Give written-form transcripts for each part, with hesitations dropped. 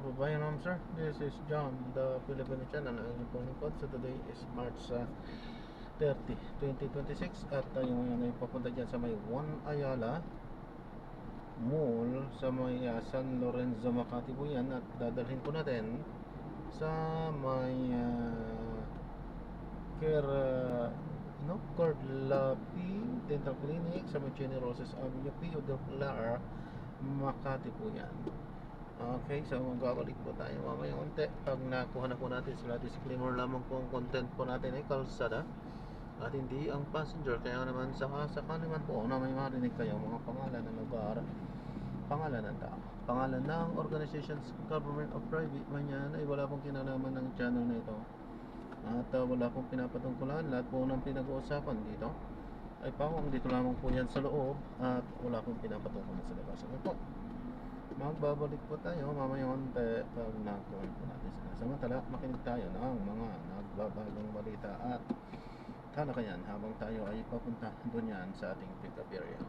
po ba yun, ma'am sir? This is John, the Filipino channel. Ang inyong pong lingkod. So today is March 30, 2026. At tayo ngayon ay papunta dyan sa may One Ayala Mall sa may San Lorenzo, Makati po yan. At dadalhin po natin sa may Corlapi Dental Clinic sa may Jenny Roses Avenue, Pio del Pilar, Makati po yan. Okay, so magbabalik po tayo mamaya unti pag nakuha na po natin sila. Disclaimer lamang po, ang content po natin ay kalsada at hindi ang passenger. Kaya naman saka naman po na may marinig kayo mga pangalan ng lugar, pangalan ng tao, pangalan ng organizations, government or private man yan, ay wala pong kinalaman ng channel na ito. At wala pong pinapatungkulan. Lahat po ng pinag-uusapan dito ay pawang dito lamang po yan sa loob. At wala pong pinapatungkulan sa labas. Ano po, magbabalik po tayo mamaya konti pag nakuha po natin sila. Samantala, makinig tayo ng mga nagbabagong balita at talakayan habang tayo ay papunta doon yan sa ating pick-up area.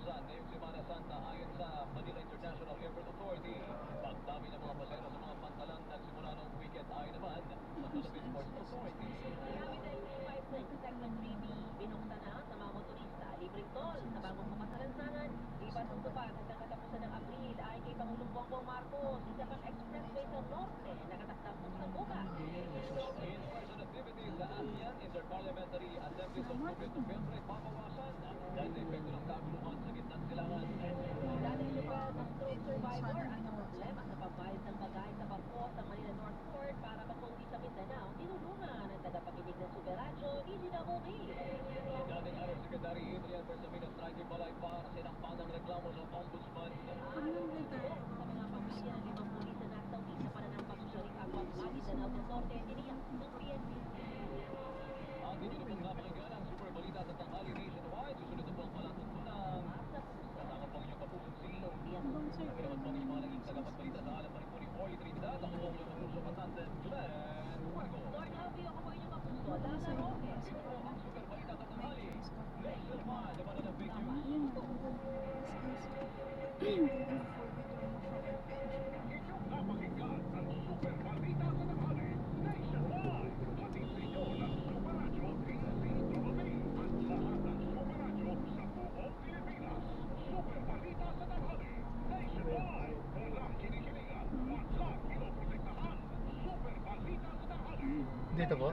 kinabukasan ngayong Semana Santa ayon sa Manila International Airport Authority. Pagdami ng mga pasahero sa mga pantalan nagsimula noong weekend ayon naman sa Philippine Ports Authority. Marami tayong 5 segment 3B binuksan na sa mga motorista. Libreng toll sa bagong makasalansangan. Ipatutupad hanggang katapusan ng Abril ay kay Pangulong Bongbong Marcos. Isa pang expressway sa norte nakatakdang buksan bukas. In person activities sa ASEAN Interparliamentary Assembly sa Octubre to February papawasan dahil sa epekto ng kaguluhan sa gitnang silangan. Dating lugar ng stroke survivor at ang problema sa pagbayad ng bagay sa barko sa Manila North Port para magpunti sa Mindanao, tinulungan ng tagapakinig ng Superadyo, DZWB. Dating Undersecretary Adrian Bersamino striking balay para sinampang ng reklamo sa Ombudsman. Sa mga pamilya ng 5 pulis na nasawi sa pananampang sa Rigagwang Mindanao del Norte, tiniyak ng PNP. Ang hindi na pong napakinggan ang super balita sa tanghali nationwide. Susunod na po ang palatuntunan. Kasama po ang inyong kapusong si Nagkinaman po ang inyong mga naging tagapagbalita sa alam pa rin po ni Orly Trinidad. Ako po ang inyong kapuso patandem, Julen Fuego. Lord Alvio, ako po inyong kapuso, Lala Roque. Ito po ang super balita sa tanghali nationwide. Naman na ng fake news. Inyong napakinggan ang super balita sa tanghali nationwide. Hatid sa inyo ng Super Radio DZWB at lahat ng Super Radio sa buong Pilipinas. Super balita sa tanghali nationwide. Walang kinikilingan, walang pinoprotektahan. Super balita sa tanghali. Dito po?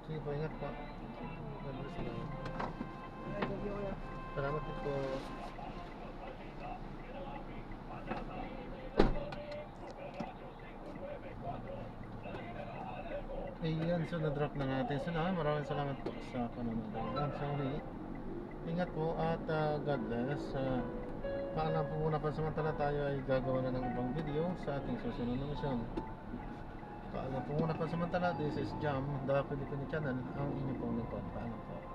Sige po, ingat po. God bless you. Salamat din po. Ayan, so na-drop na natin. So maraming salamat po sa panonood. Ayan, so ingat po at God bless. Paalam po muna, pansamantala tayo ay gagawa na ng ibang video sa ating susunod na misyon. Paalam po muna, pansamantala. This is Jam, the Filipino Channel, ang inyong pong lingkod. Paalam po.